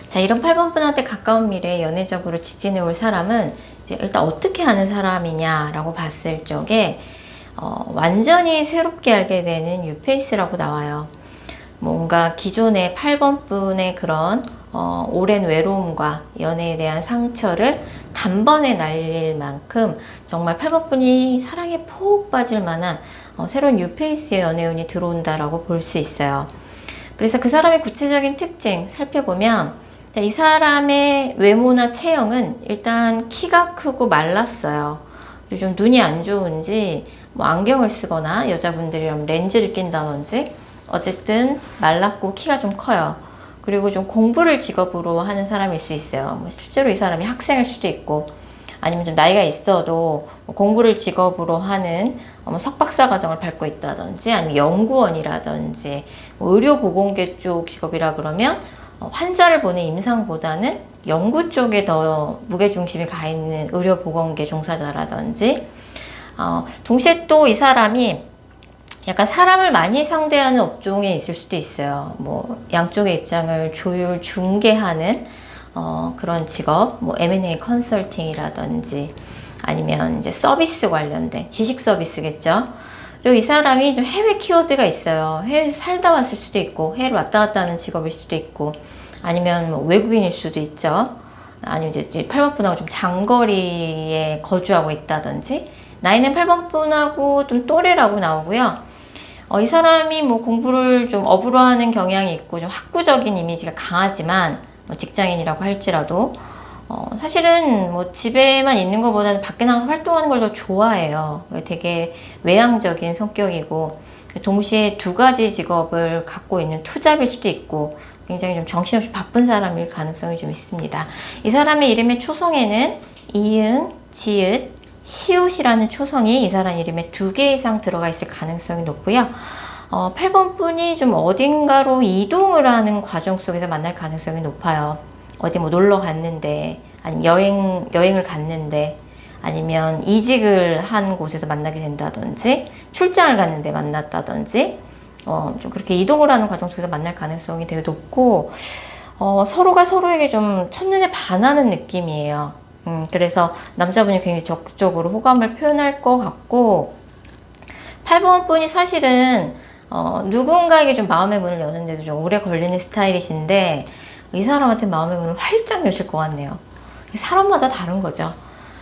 자, 이런 8번 분한테 가까운 미래에 연애적으로 직진해 올 사람은 이제 일단 어떻게 하는 사람이냐라고 봤을 적에 완전히 새롭게 알게 되는 뉴페이스라고 나와요. 뭔가 기존의 8번 분의 그런 오랜 외로움과 연애에 대한 상처를 단번에 날릴 만큼 정말 8번 분이 사랑에 푹 빠질 만한 새로운 뉴페이스의 연애운이 들어온다라고 볼 수 있어요. 그래서 그 사람의 구체적인 특징 살펴보면, 이 사람의 외모나 체형은 일단 키가 크고 말랐어요. 그리고 좀 눈이 안 좋은지 안경을 쓰거나 여자분들이라면 렌즈를 낀다든지 어쨌든 말랐고 키가 좀 커요. 그리고 좀 공부를 직업으로 하는 사람일 수 있어요. 실제로 이 사람이 학생일 수도 있고, 아니면 좀 나이가 있어도 공부를 직업으로 하는 석박사 과정을 밟고 있다든지, 아니면 연구원이라든지 의료보건계 쪽 직업이라 그러면 환자를 보는 임상보다는 연구 쪽에 더 무게중심이 가 있는 의료보건계 종사자라든지, 동시에 또 이 사람이 약간 사람을 많이 상대하는 업종에 있을 수도 있어요. 양쪽의 입장을 조율, 중개하는 그런 직업, M&A 컨설팅이라든지, 아니면 이제 서비스 관련된 지식 서비스겠죠. 그리고 이 사람이 좀 해외 키워드가 있어요. 해외에서 살다 왔을 수도 있고, 해외를 왔다 갔다 하는 직업일 수도 있고, 아니면 외국인일 수도 있죠. 아니면 이제 8번 분하고 좀 장거리에 거주하고 있다든지, 나이는 8번 분하고 좀 또래라고 나오고요. 이 사람이 뭐 공부를 좀 업으로 하는 경향이 있고 좀 학구적인 이미지가 강하지만 뭐 직장인이라고 할지라도 사실은 뭐 집에만 있는 것보다는 밖에 나가서 활동하는 걸 더 좋아해요. 되게 외향적인 성격이고 동시에 두 가지 직업을 갖고 있는 투잡일 수도 있고 굉장히 좀 정신없이 바쁜 사람일 가능성이 좀 있습니다. 이 사람의 이름의 초성에는 이응, 지읒, 시옷이라는 초성이 이 사람 이름에 2개 이상 들어가 있을 가능성이 높고요. 8번 분이 좀 어딘가로 이동을 하는 과정 속에서 만날 가능성이 높아요. 어디 뭐 놀러 갔는데, 아니면 여행을 갔는데, 아니면 이직을 한 곳에서 만나게 된다든지, 출장을 갔는데 만났다든지, 좀 그렇게 이동을 하는 과정 속에서 만날 가능성이 되게 높고, 서로가 서로에게 좀 첫눈에 반하는 느낌이에요. 그래서 남자분이 굉장히 적극적으로 호감을 표현할 것 같고 8번 분이 사실은 누군가에게 좀 마음의 문을 여는데도 좀 오래 걸리는 스타일이신데 이 사람한테 마음의 문을 활짝 여실 것 같네요. 사람마다 다른 거죠.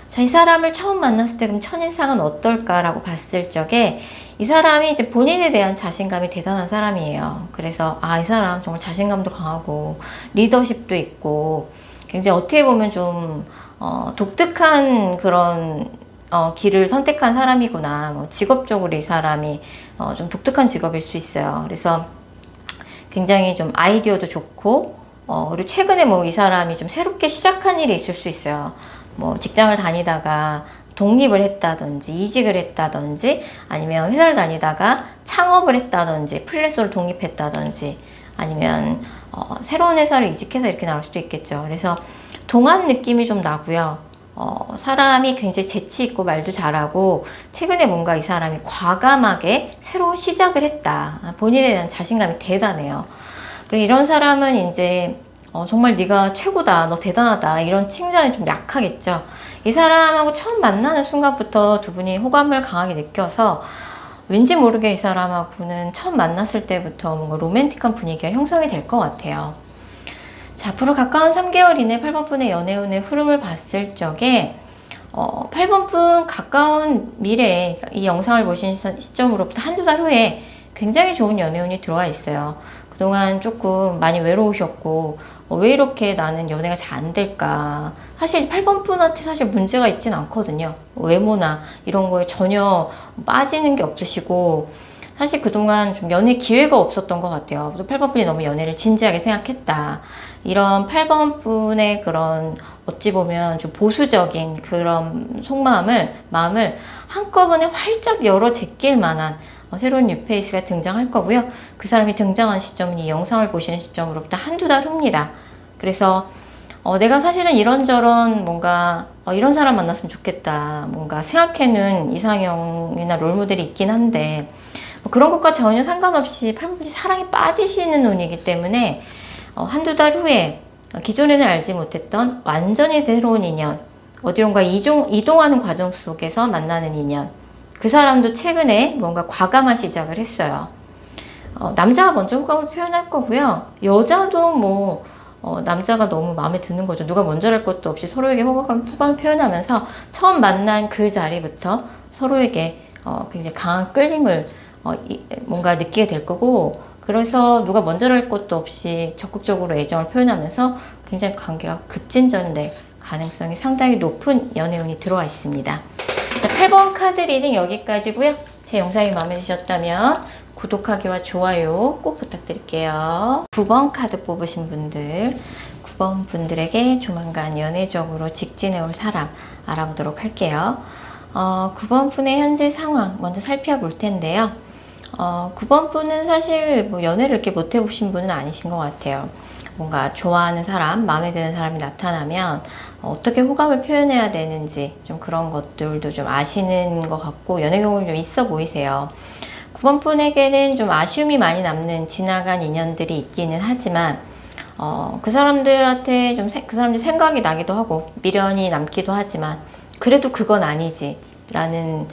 자, 이 사람을 처음 만났을 때 그럼 첫인상은 어떨까라고 봤을 적에 이 사람이 이제 본인에 대한 자신감이 대단한 사람이에요. 그래서 이 사람 정말 자신감도 강하고 리더십도 있고 굉장히 어떻게 보면 좀 독특한 그런 길을 선택한 사람이구나. 뭐 직업적으로 이 사람이 좀 독특한 직업일 수 있어요. 그래서 굉장히 좀 아이디어도 좋고 그리고 최근에 뭐 이 사람이 좀 새롭게 시작한 일이 있을 수 있어요. 뭐 직장을 다니다가 독립을 했다든지 이직을 했다든지 아니면 회사를 다니다가 창업을 했다든지 프리랜서로 독립했다든지 아니면 새로운 회사를 이직해서 이렇게 나올 수도 있겠죠. 그래서 동안 느낌이 좀 나고요. 사람이 굉장히 재치 있고 말도 잘하고 최근에 뭔가 이 사람이 과감하게 새로운 시작을 했다. 본인에 대한 자신감이 대단해요. 그리고 이런 사람은 이제 정말 네가 최고다, 너 대단하다 이런 칭찬이 좀 약하겠죠. 이 사람하고 처음 만나는 순간부터 두 분이 호감을 강하게 느껴서 왠지 모르게 이 사람하고는 처음 만났을 때부터 뭔가 로맨틱한 분위기가 형성이 될 것 같아요. 자, 앞으로 가까운 3개월 이내 8번 분의 연애운의 흐름을 봤을 적에 8번 분 가까운 미래에 이 영상을 보신 시점으로부터 한두 달 후에 굉장히 좋은 연애운이 들어와 있어요. 그동안 조금 많이 외로우셨고 왜 이렇게 나는 연애가 잘 안 될까. 사실 8번 분한테 사실 문제가 있진 않거든요. 외모나 이런 거에 전혀 빠지는 게 없으시고 사실 그동안 좀 연애 기회가 없었던 것 같아요. 8번 분이 너무 연애를 진지하게 생각했다. 이런 8번 분의 그런 어찌 보면 좀 보수적인 그런 마음을 한꺼번에 활짝 열어 제낄 만한 새로운 뉴페이스가 등장할 거고요. 그 사람이 등장한 시점은 이 영상을 보시는 시점으로부터 한두 달 후입니다. 그래서 내가 사실은 이런저런 뭔가 이런 사람 만났으면 좋겠다. 뭔가 생각해놓은 이상형이나 롤모델이 있긴 한데 그런 것과 전혀 상관없이 8번 분이 사랑에 빠지시는 운이기 때문에 한두 달 후에 기존에는 알지 못했던 완전히 새로운 인연, 어디론가 이동하는 과정 속에서 만나는 인연, 그 사람도 최근에 뭔가 과감한 시작을 했어요. 남자가 먼저 호감을 표현할 거고요. 여자도 뭐 남자가 너무 마음에 드는 거죠. 누가 먼저 할 것도 없이 서로에게 호감을 표현하면서 처음 만난 그 자리부터 서로에게 굉장히 강한 끌림을 뭔가 느끼게 될 거고 그래서 누가 먼저 할 것도 없이 적극적으로 애정을 표현하면서 굉장히 관계가 급진전될 가능성이 상당히 높은 연애운이 들어와 있습니다. 자, 8번 카드 리딩 여기까지고요. 제 영상이 마음에 드셨다면 구독하기와 좋아요 꼭 부탁드릴게요. 9번 카드 뽑으신 분들 9번 분들에게 조만간 연애적으로 직진해 올 사람 알아보도록 할게요. 9번 분의 현재 상황 먼저 살펴볼 텐데요. 9번 분은 사실 뭐 연애를 이렇게 못 해보신 분은 아니신 것 같아요. 뭔가 좋아하는 사람, 마음에 드는 사람이 나타나면 어떻게 호감을 표현해야 되는지 좀 그런 것들도 좀 아시는 것 같고 연애 경험이 좀 있어 보이세요. 9번 분에게는 좀 아쉬움이 많이 남는 지나간 인연들이 있기는 하지만 그 사람들한테 좀 그 사람들 생각이 나기도 하고 미련이 남기도 하지만 그래도 그건 아니지 라는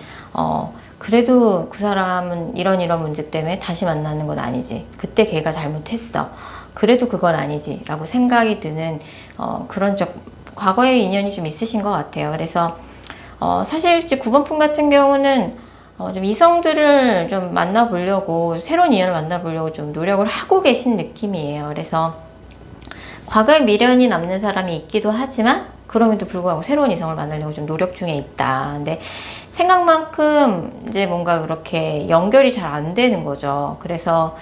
그래도 그 사람은 이런 문제 때문에 다시 만나는 건 아니지. 그때 걔가 잘못했어. 그래도 그건 아니지. 라고 생각이 드는 그런 과거의 인연이 좀 있으신 것 같아요. 그래서 사실 이제 9번 분 같은 경우는 좀 이성들을 좀 만나보려고, 새로운 인연을 만나보려고 좀 노력을 하고 계신 느낌이에요. 그래서 과거에 미련이 남는 사람이 있기도 하지만 그럼에도 불구하고 새로운 이성을 만나려고 좀 노력 중에 있다. 근데 생각만큼 이제 뭔가 그렇게 연결이 잘 안 되는 거죠. 그래서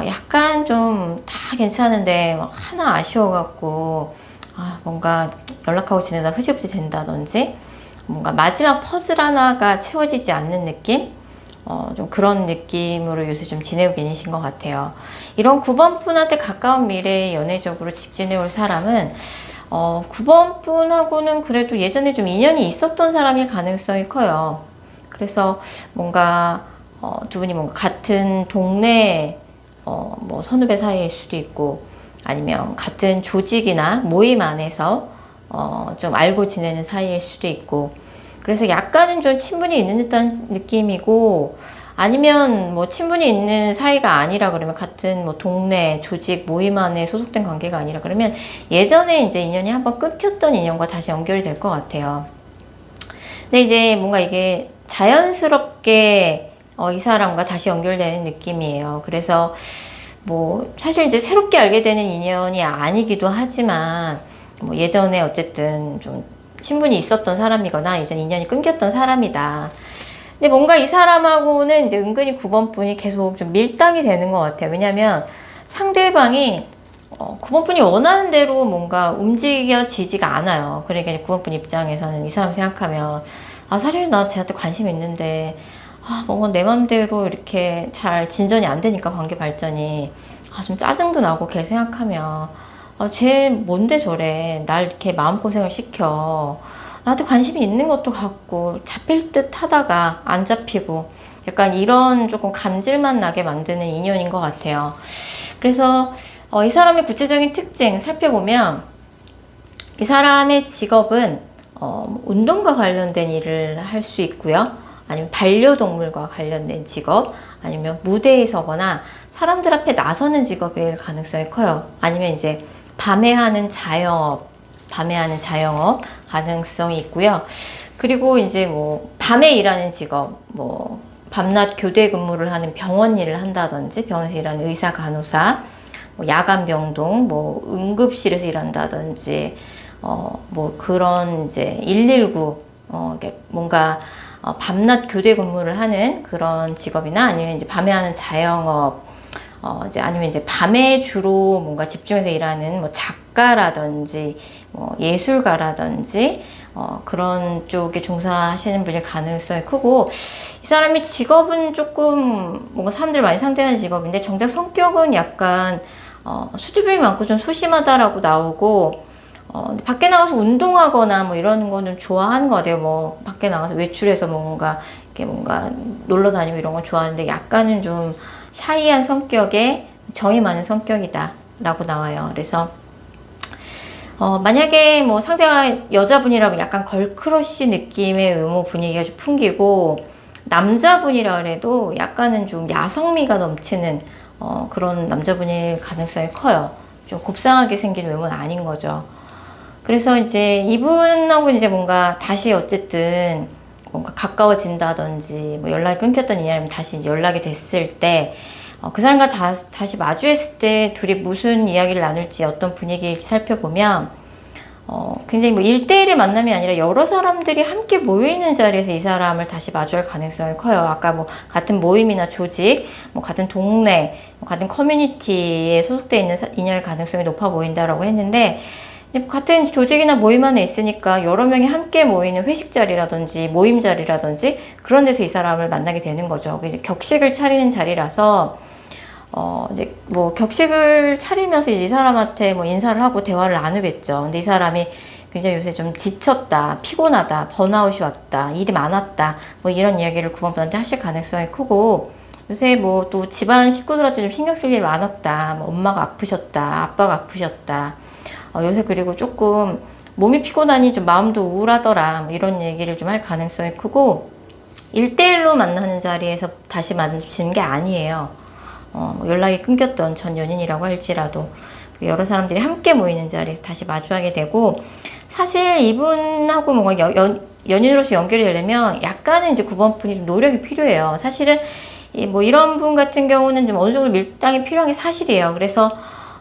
약간 좀 다 괜찮은데 막 하나 아쉬워갖고 뭔가 연락하고 지내다 흐지부지 된다든지 뭔가 마지막 퍼즐 하나가 채워지지 않는 느낌? 좀 그런 느낌으로 요새 좀 지내고 계신 것 같아요. 이런 9번 분한테 가까운 미래에 연애적으로 직진해 올 사람은 9번 분하고는 그래도 예전에 좀 인연이 있었던 사람일 가능성이 커요. 그래서 뭔가 두 분이 뭔가 같은 동네 뭐 선후배 사이일 수도 있고 아니면 같은 조직이나 모임 안에서 좀 알고 지내는 사이일 수도 있고 그래서 약간은 좀 친분이 있는 듯한 느낌이고 아니면 뭐 친분이 있는 사이가 아니라 그러면 같은 뭐 동네 조직 모임 안에 소속된 관계가 아니라 그러면 예전에 이제 인연이 한번 끊겼던 인연과 다시 연결이 될 것 같아요. 근데 이제 뭔가 이게 자연스럽게 이 사람과 다시 연결되는 느낌이에요. 그래서 뭐 사실 이제 새롭게 알게 되는 인연이 아니기도 하지만 뭐 예전에 어쨌든 좀 친분이 있었던 사람이거나 예전 인연이 끊겼던 사람이다. 근데 뭔가 이 사람하고는 이제 은근히 9번 분이 계속 좀 밀당이 되는 것 같아요. 왜냐면 상대방이 9번 분이 원하는 대로 뭔가 움직여지지가 않아요. 그러니까 이제 9번 분 입장에서는 이 사람 생각하면 사실 나 쟤한테 관심 있는데 뭔가 내 맘대로 이렇게 잘 진전이 안 되니까 관계 발전이 좀 짜증도 나고 걔 생각하면 쟤 뭔데 저래 날 이렇게 마음고생을 시켜 나한테 관심이 있는 것도 같고 잡힐 듯 하다가 안 잡히고 약간 이런 조금 감질만 나게 만드는 인연인 것 같아요. 그래서 이 사람의 구체적인 특징 살펴보면 이 사람의 직업은 운동과 관련된 일을 할 수 있고요. 아니면 반려동물과 관련된 직업, 아니면 무대에 서거나 사람들 앞에 나서는 직업일 가능성이 커요. 아니면 이제 밤에 하는 자영업 가능성이 있고요. 그리고 이제 뭐 밤에 일하는 직업, 뭐 밤낮 교대 근무를 하는 병원 일을 한다든지 병원에서 일하는 의사, 간호사, 뭐 야간 병동, 뭐 응급실에서 일한다든지 뭐 그런 이제 119 뭔가 밤낮 교대 근무를 하는 그런 직업이나 아니면 이제 밤에 하는 자영업 이제 아니면 이제 밤에 주로 뭔가 집중해서 일하는 뭐 작가라든지 뭐 예술가라든지 그런 쪽에 종사하시는 분일 가능성이 크고 이 사람이 직업은 조금 뭔가 사람들 많이 상대하는 직업인데 정작 성격은 약간 수줍음이 많고 좀 소심하다라고 나오고 밖에 나가서 운동하거나 뭐 이런 거는 좋아하는 것 같아요. 뭐 밖에 나가서 외출해서 뭔가 이렇게 뭔가 놀러 다니고 이런 거 좋아하는데 약간은 좀 샤이한 성격에 정이 많은 성격이다 라고 나와요. 그래서 만약에 뭐 상대가 여자분이라면 약간 걸크러쉬 느낌의 외모 분위기가 좀 풍기고 남자분이라 그래도 약간은 좀 야성미가 넘치는 그런 남자분일 가능성이 커요. 좀 곱상하게 생긴 외모는 아닌 거죠. 그래서 이제 이분하고 이제 뭔가 다시 어쨌든 뭔가 가까워진다든지 뭐 연락이 끊겼던 인연이면 다시 이제 연락이 됐을 때 그 사람과 다시 마주했을 때 둘이 무슨 이야기를 나눌지 어떤 분위기일지 살펴보면 굉장히 뭐 1대1의 만남이 아니라 여러 사람들이 함께 모여있는 자리에서 이 사람을 다시 마주할 가능성이 커요. 아까 뭐 같은 모임이나 조직, 뭐 같은 동네, 뭐 같은 커뮤니티에 소속되어 있는 인연일 가능성이 높아 보인다라고 했는데 같은 조직이나 모임 안에 있으니까 여러 명이 함께 모이는 회식 자리라든지 모임 자리라든지 그런 데서 이 사람을 만나게 되는 거죠. 이제 격식을 차리는 자리라서 이제 뭐 격식을 차리면서 이 사람한테 뭐 인사를 하고 대화를 나누겠죠. 근데 이 사람이 굉장히 요새 좀 지쳤다, 피곤하다, 번아웃이 왔다, 일이 많았다, 뭐 이런 이야기를 9번분한테 하실 가능성이 크고 요새 뭐 또 집안 식구들한테 좀 신경 쓸 일이 많았다, 뭐 엄마가 아프셨다, 아빠가 아프셨다. 요새 그리고 조금 몸이 피곤하니 좀 마음도 우울하더라 뭐 이런 얘기를 좀 할 가능성이 크고 1대1로 만나는 자리에서 다시 마주치는 게 아니에요. 뭐 연락이 끊겼던 전 연인이라고 할지라도 여러 사람들이 함께 모이는 자리에서 다시 마주하게 되고 사실 이분하고 뭔가 연인으로서 연결이 되려면 약간은 이제 9번 분이 좀 노력이 필요해요. 사실은 뭐 이런 분 같은 경우는 좀 어느 정도 밀당이 필요한 게 사실이에요. 그래서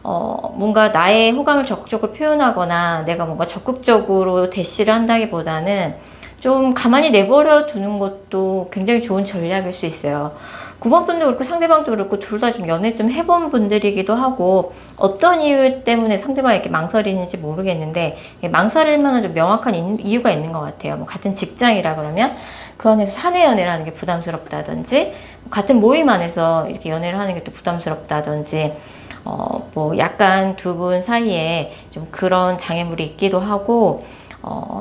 뭔가 나의 호감을 적극적으로 표현하거나 내가 뭔가 적극적으로 대시를 한다기보다는 좀 가만히 내버려 두는 것도 굉장히 좋은 전략일 수 있어요. 9번 분도 그렇고 상대방도 그렇고 둘 다 좀 연애 좀 해본 분들이기도 하고 어떤 이유 때문에 상대방이 이렇게 망설이는지 모르겠는데 망설일 만한 좀 명확한 이유가 있는 것 같아요. 뭐 같은 직장이라 그러면 그 안에서 사내 연애를 하는 게 부담스럽다든지 같은 모임 안에서 이렇게 연애를 하는 게 또 부담스럽다든지 뭐 약간 두 분 사이에 좀 그런 장애물이 있기도 하고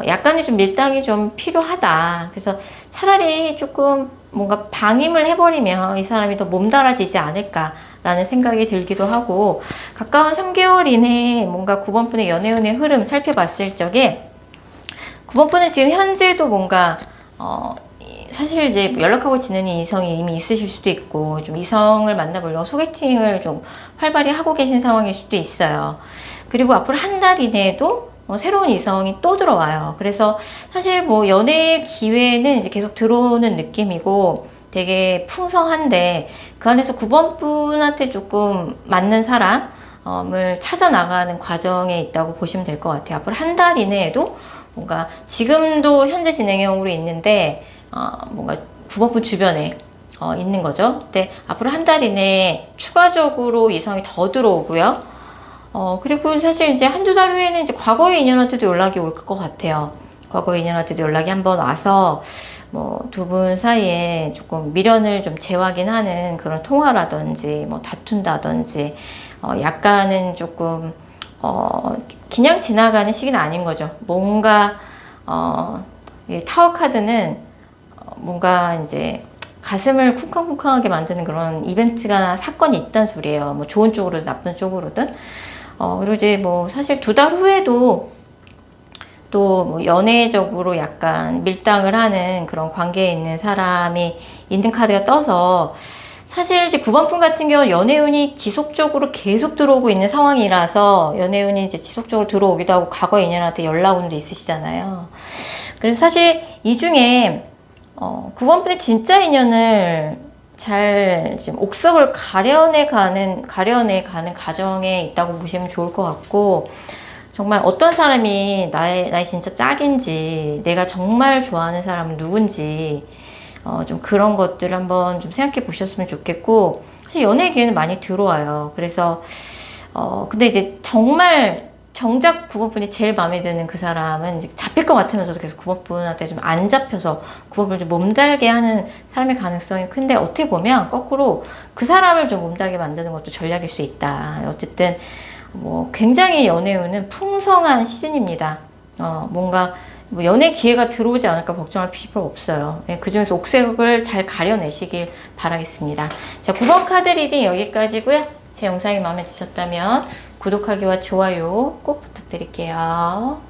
약간의 좀 밀당이 좀 필요하다. 그래서 차라리 조금 뭔가 방임을 해버리면 이 사람이 더 몸달아지지 않을까라는 생각이 들기도 하고 가까운 3개월 이내에 뭔가 9번 분의 연애운의 흐름 살펴봤을 적에 9번 분은 지금 현재도 뭔가 사실 이제 연락하고 지내는 이성이 이미 있으실 수도 있고 좀 이성을 만나보려고 소개팅을 좀 활발히 하고 계신 상황일 수도 있어요. 그리고 앞으로 한 달 이내에도 새로운 이성이 또 들어와요. 그래서 사실 뭐 연애 기회는 이제 계속 들어오는 느낌이고 되게 풍성한데 그 안에서 9번 분한테 조금 맞는 사람을 찾아 나가는 과정에 있다고 보시면 될 것 같아요. 앞으로 한 달 이내에도 뭔가 지금도 현재 진행형으로 있는데 뭔가 9번 분 주변에 있는 거죠. 근데 앞으로 한 달 이내에 추가적으로 이성이 더 들어오고요. 그리고 사실 이제 한두 달 후에는 이제 과거의 인연한테도 연락이 올 것 같아요. 과거의 인연한테도 연락이 한번 와서 뭐 두 분 사이에 조금 미련을 좀 재확인하는 그런 통화라든지 뭐 다툰다든지 약간은 조금 그냥 지나가는 시기는 아닌 거죠. 뭔가 타워 카드는 뭔가 이제 가슴을 쿵쾅쿵쾅하게 만드는 그런 이벤트가 사건이 있다는 소리예요. 뭐 좋은 쪽으로든 나쁜 쪽으로든. 그리고 이제 뭐 사실 두 달 후에도 또 뭐 연애적으로 약간 밀당을 하는 그런 관계에 있는 사람이 있는 카드가 떠서 사실 이제 9번 분 같은 경우는 연애운이 지속적으로 계속 들어오고 있는 상황이라서 연애운이 이제 지속적으로 들어오기도 하고 과거 인연한테 연락 오는 데 있으시잖아요. 그래서 사실 이 중에 9번 분의 진짜 인연을 잘 지금 옥석을 가려내 가는 과정에 있다고 보시면 좋을 것 같고 정말 어떤 사람이 나의 진짜 짝인지 내가 정말 좋아하는 사람은 누군지 좀 그런 것들을 한번 좀 생각해 보셨으면 좋겠고 사실 연애 기회는 많이 들어와요. 그래서 근데 이제 정작 9번 분이 제일 마음에 드는 그 사람은 이제 잡힐 것 같으면서도 계속 9번 분한테 좀 안 잡혀서 9번 분을 좀 몸달게 하는 사람의 가능성이 큰데 어떻게 보면 거꾸로 그 사람을 좀 몸달게 만드는 것도 전략일 수 있다. 어쨌든 뭐 굉장히 연애운은 풍성한 시즌입니다. 뭔가 뭐 연애 기회가 들어오지 않을까 걱정할 필요 없어요. 네, 그 중에서 옥색을 잘 가려내시길 바라겠습니다. 자, 9번 카드 리딩 여기까지고요. 제 영상이 마음에 드셨다면 구독하기와 좋아요 꼭 부탁드릴게요.